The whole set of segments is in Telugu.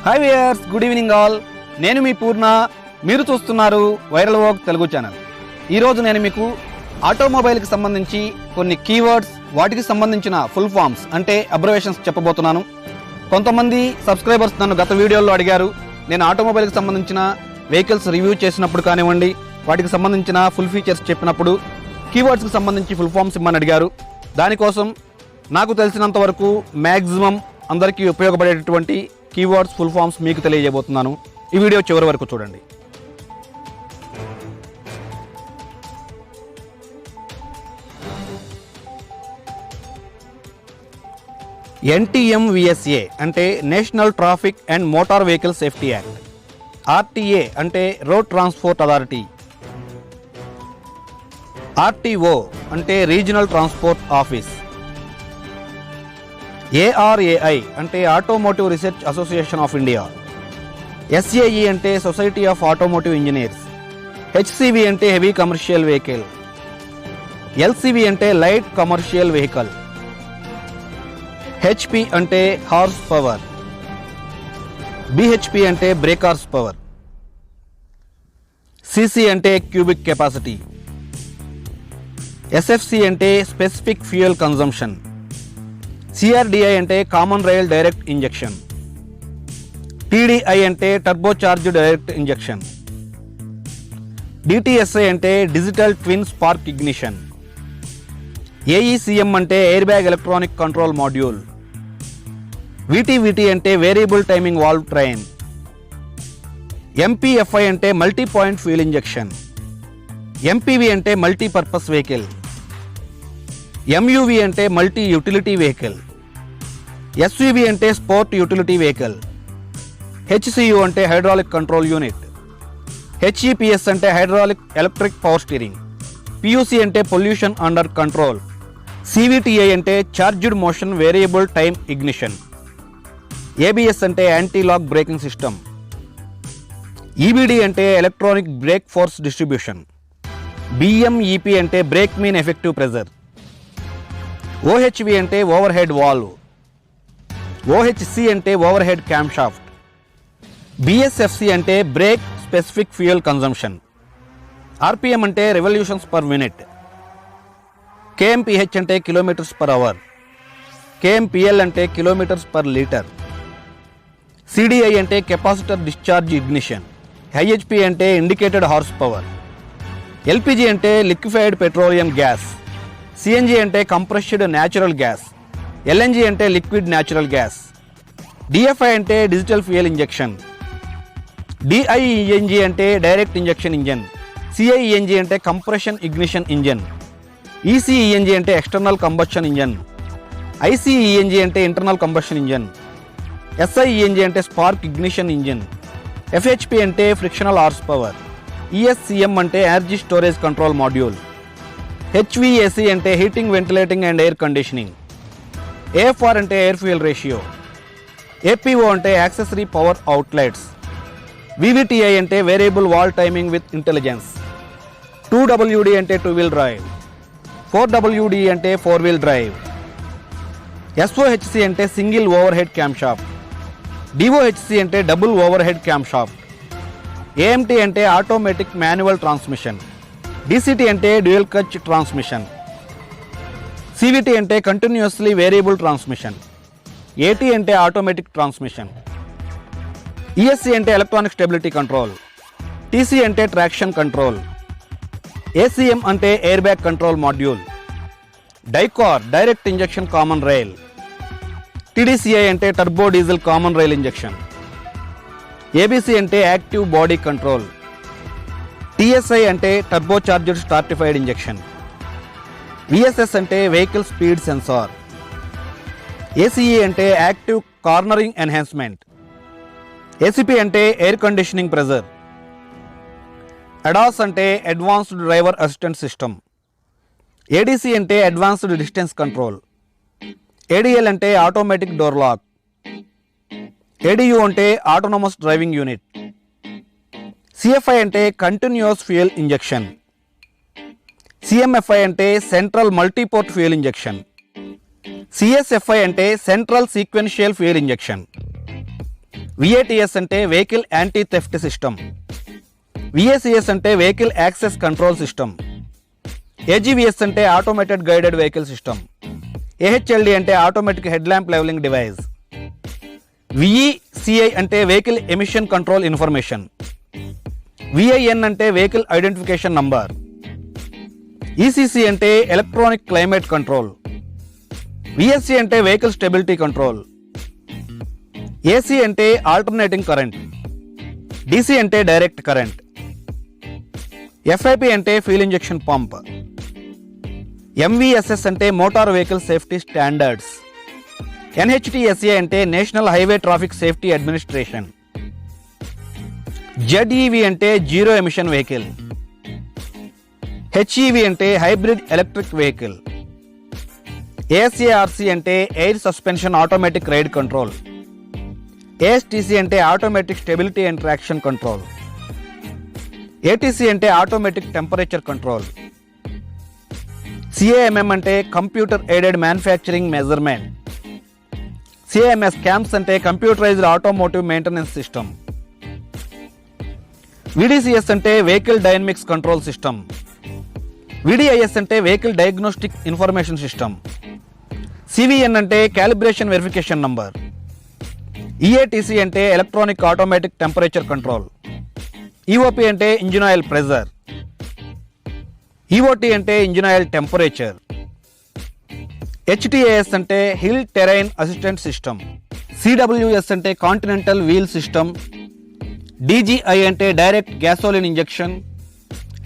Hi viewers, good evening all. నేను మీ పూర్ణ, మీరు చూస్తున్నారు వైరల్ వాక్ తెలుగు ఛానల్. ఈరోజు నేను మీకు ఆటోమొబైల్కి సంబంధించి కొన్ని కీవర్డ్స్, వాటికి సంబంధించిన ఫుల్ ఫామ్స్ అంటే అబ్రివేషన్స్ చెప్పబోతున్నాను. కొంతమంది సబ్స్క్రైబర్స్ నన్ను గత వీడియోల్లో అడిగారు, నేను ఆటోమొబైల్కి సంబంధించిన వెహికల్స్ రివ్యూ చేసినప్పుడు కానివ్వండి, వాటికి సంబంధించిన ఫుల్ ఫీచర్స్ చెప్పినప్పుడు కీవర్డ్స్కి సంబంధించి ఫుల్ ఫామ్స్ ఇమ్మని అడిగారు. దానికోసం నాకు తెలిసినంత వరకు మ్యాక్సిమం అందరికీ ఉపయోగపడేటటువంటి కీవర్డ్స్ ఫుల్ ఫామ్స్ మీకు తెలియజేయబోతున్నాను. ఈ వీడియో చివరి వరకు చూడండి. NTMVSA అంటే national traffic and motor vehicle safety act. RTA అంటే రోడ్ ట్రాన్స్పోర్ట్ అథారిటీ. RTO అంటే రీజనల్ ట్రాన్స్పోర్ట్ ఆఫీస్. ARAI అంటే automotive research association of India. SAE అంటే society of automotive engineers. HCV అంటే హెవీ కమర్షియల్ వెహికల్. LCV అంటే లైట్ కమర్షియల్ వెహికల్. HP అంటే హార్స్ పవర్. BHP అంటే బ్రేక్ హార్స్ పవర్. CC అంటే క్యూబిక్ కెపాసిటీ. SFC అంటే స్పెసిఫిక్ ఫ్యూయల్ కన్జంప్షన్. CRDI అంటే common rail direct injection. TDI అంటే turbo charge direct injection. DTSI అంటే digital twin spark ignition. AECM అంటే air bag electronic control module. VTVT అంటే variable timing valve train. MPFI అంటే multi point fuel injection. MPV అంటే మల్టీపర్పస్ వెహికల్. MUV అంటే మల్టీ యూటిలిటీ వెహికల్. SUV అంటే స్పోర్ట్ యూటిలిటీ వెహికల్. HCU అంటే హైడ్రాలిక్ కంట్రోల్ యూనిట్. HEPS అంటే hydraulic electric power steering. PUC అంటే పొల్యూషన్ అండర్ కంట్రోల్. CVTI అంటే charged motion variable time ignition. ABS అంటే anti lock braking system. EBD అంటే electronic break force distribution. BMEP అంటే break mean effective pressure. OHV అంటే ఓవర్ హెడ్ వాల్వ్. OHC అంటే over head cam shaft. BSFC అంటే break specific fuel consumption. RPM అంటే రెవల్యూషన్స్ పర్ మినిట్. KMPH అంటే కిలోమీటర్స్ పర్ అవర్. KMPL అంటే కిలోమీటర్స్ పర్ లీటర్. CDI అంటే కెపాసిటర్ డిశ్చార్జ్ ఇగ్నిషన్. IHP అంటే ఇండికేటెడ్ హార్స్ పవర్. LPG అంటే లిక్విఫైడ్ పెట్రోలియం గ్యాస్. CNG అంటే కంప్రెస్డ్ న్యాచురల్ గ్యాస్. LNG అంటే లిక్విడ్ న్యాచురల్ గ్యాస్. DFI అంటే డిజిటల్ ఫ్యూయల్ ఇంజెక్షన్. DIENG అంటే డైరెక్ట్ ఇంజెక్షన్ ఇంజన్. CIENG అంటే కంప్రెషన్ ఇగ్నిషన్ ఇంజన్. ECENG అంటే ఎక్స్టర్నల్ కంబషన్ ఇంజన్. ICENG అంటే ఇంటర్నల్ కంబషన్ ఇంజన్. SIENG అంటే స్పార్క్ ఇగ్నిషన్ ఇంజన్. FHP అంటే ఫ్రిక్షనల్ హార్స్ పవర్. ESCM అంటే energy storage control module. HVAC అంటే heating, ventilating and air conditioning. AFR అంటే ఎయిర్ ఫ్యూయల్ రేషియో. APO అంటే యాక్సెసరీ పవర్ అవుట్లెట్స్. VVTI అంటే variable wall timing with intelligence. 2WD అంటే టూ వీల్ డ్రైవ్. 4WD అంటే ఫోర్ వీల్ డ్రైవ్. SOHC అంటే single overhead camshaft. DOHC అంటే double overhead camshaft. AMT అంటే ఆటోమేటిక్ మాన్యువల్ ట్రాన్స్మిషన్. DCT అంటే డ్యూయల్ క్లచ్ ట్రాన్స్మిషన్. CVT అంటే కంటిన్యూస్లీ వేరియబుల్ ట్రాన్స్మిషన్. AT అంటే ఆటోమేటిక్ ట్రాన్స్మిషన్. ESC అంటే ఎలక్ట్రానిక్ స్టెబిలిటీ కంట్రోల్. TC అంటే ట్రాక్షన్ కంట్రోల్. ACM అంటే airbag control module. DICOR direct injection common rail. TDCI అంటే turbo diesel common rail injection. ABC అంటే యాక్టివ్ బాడీ కంట్రోల్. TSI అంటే టర్బో చార్జర్ స్టార్టిఫైడ్ ఇంజెక్షన్. VSS అంటే వెహికల్ స్పీడ్ సెన్సార్. ACE అంటే యాక్టివ్ కార్నరింగ్ ఎన్హాన్స్మెంట్. ACP అంటే ఎయిర్ కండిషనింగ్ ప్రెజర్. ADAS అంటే advanced driver assistant system. ADC అంటే అడ్వాన్స్డ్ డిస్టెన్స్ కంట్రోల్. ADL అంటే ఆటోమేటిక్ డోర్ లాక్. ADU అంటే ఆటోనమస్ డ్రైవింగ్ యూనిట్. CFI అంటే కంటిన్యూస్ ఫ్యూయల్ ఇంజెక్షన్. CMFI అంటే central multiport fuel injection. CSFI అంటే సెంట్రల్ సీక్వెన్షియల్ ఫ్యూయల్ ఇంజెక్షన్. విఏటిఎస్ అంటే వెహికల్ యాంటీ థెఫ్ట్ సిస్టమ్. విఏసిఎస్ అంటే vehicle access control system. AGVS అంటే automated guided vehicle system. AHLD అంటే automatic headlamp levelling device. VECI అంటే vehicle emission control information. VIN అంటే వెహికల్ ఐడెంటిఫికేషన్ నంబర్. ఈసీసీ అంటే ఎలక్ట్రానిక్ క్లైమేట్ కంట్రోల్. విఎస్సి అంటే వెహికల్ స్టెబిలిటీ కంట్రోల్. ఏసీ అంటే ఆల్టర్నేటింగ్ కరెంట్. డీసీ అంటే డైరెక్ట్ కరెంట్. ఎఫ్ఐపి అంటే ఫ్యూల్ ఇంజెక్షన్ పంప్. ఎంవిఎస్ఎస్ అంటే motor vehicle safety standards. NHTSA అంటే national highway traffic safety administration. ZEV అంటే జీరో ఎమిషన్ వెహికల్. హెచ్ఈవి అంటే హైబ్రిడ్ ఎలక్ట్రిక్ వెహికల్. ఏఎస్ఏఆర్సి అంటే air suspension automatic ride control. ASTC అంటే automatic stability and traction control. ATC అంటే ఆటోమేటిక్ టెంపరేచర్ కంట్రోల్. సిఏఎంఎం అంటే computer aided manufacturing measurement. CAMS camps అంటే computerised automotive maintenance system. VDCS అంటే vehicle dynamics control system. VDIS అంటే vehicle diagnostic information system. CVN అంటే క్యాలిబ్రేషన్ వెరిఫికేషన్ నంబర్. ఈఏటీసీ అంటే electronic automatic temperature control. EOP అంటే ఇంజిన్ ఆయిల్ ప్రెజర్. ఈఓటి అంటే ఇంజిన్ ఆయిల్ టెంపరేచర్. హెచ్టిఏఎస్ అంటే hill terrain assistant system. CWS అంటే కాంటినెంటల్ వీల్ సిస్టమ్. డిజిఐ అంటే డైరెక్ట్ గ్యాసోలిన్ ఇంజెక్షన్.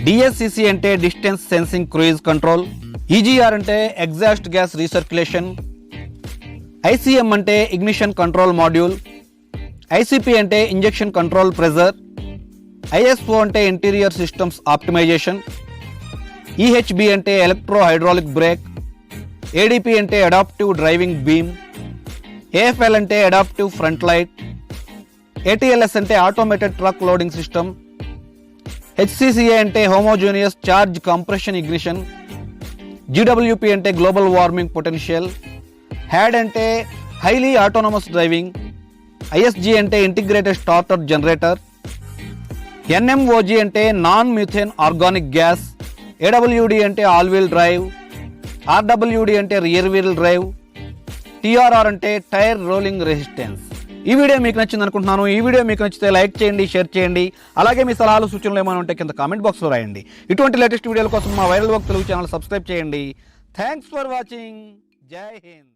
డిఎస్సిసి అంటే distance sensing cruise control. EGR అంటే ఎగ్జాస్ట్ గ్యాస్ రీసర్క్యులేషన్. ఐసిఎం అంటే ఇగ్నిషన్ కంట్రోల్ మాడ్యూల్. ఐసిపి అంటే ఇంజెక్షన్ కంట్రోల్ ప్రెజర్. ఐఎస్ఓ అంటే ఇంటీరియర్ సిస్టమ్స్ ఆప్టిమైజేషన్. ఈహెచ్బి అంటే ఎలక్ట్రో హైడ్రాలిక్ బ్రేక్. ఏడిపి అంటే అడాప్టివ్ డ్రైవింగ్ బీమ్. ఏఎఫ్ఎల్ అంటే అడాప్టివ్ ఫ్రంట్ లైట్. ఏటీఎల్ఎస్ అంటే ఆటోమేటెడ్ ట్రక్ లోడింగ్ సిస్టమ్. హెచ్సిసిఏ అంటే హోమోజీనియస్ చార్జ్ కంప్రెషన్ ఇగ్నిషన్. జీడబ్ల్యూపి అంటే గ్లోబల్ వార్మింగ్ పొటెన్షియల్. హ్యాడ్ అంటే హైలీ ఆటోనమస్ డ్రైవింగ్. ఐఎస్జి అంటే ఇంటిగ్రేటెడ్ స్టార్టర్ జనరేటర్. ఎన్ఎంఓజి అంటే non methane organic gas. AWD అంటే ఆల్ వీల్ డ్రైవ్. ఆర్డబ్ల్యూడి అంటే రియర్ వీల్ డ్రైవ్. టీఆర్ఆర్ అంటే టైర్ రోలింగ్ రెసిస్టెన్స్. ఈ వీడియో మీకు నచ్చింది అనుకుంటున్నాను. ఈ వీడియో మీకు నచ్చితే లైక్ చేయండి, షేర్ చేయండి. అలాగే మీ సలహాలు సూచనలు ఏమైనా ఉంటే కింద కామెంట్ బాక్స్లో రాయండి. ఇటువంటి లేటెస్ట్ వీడియోల కోసం మా viral work Telugu channel subscribe చేయండి. Thanks for watching. జై హింద్.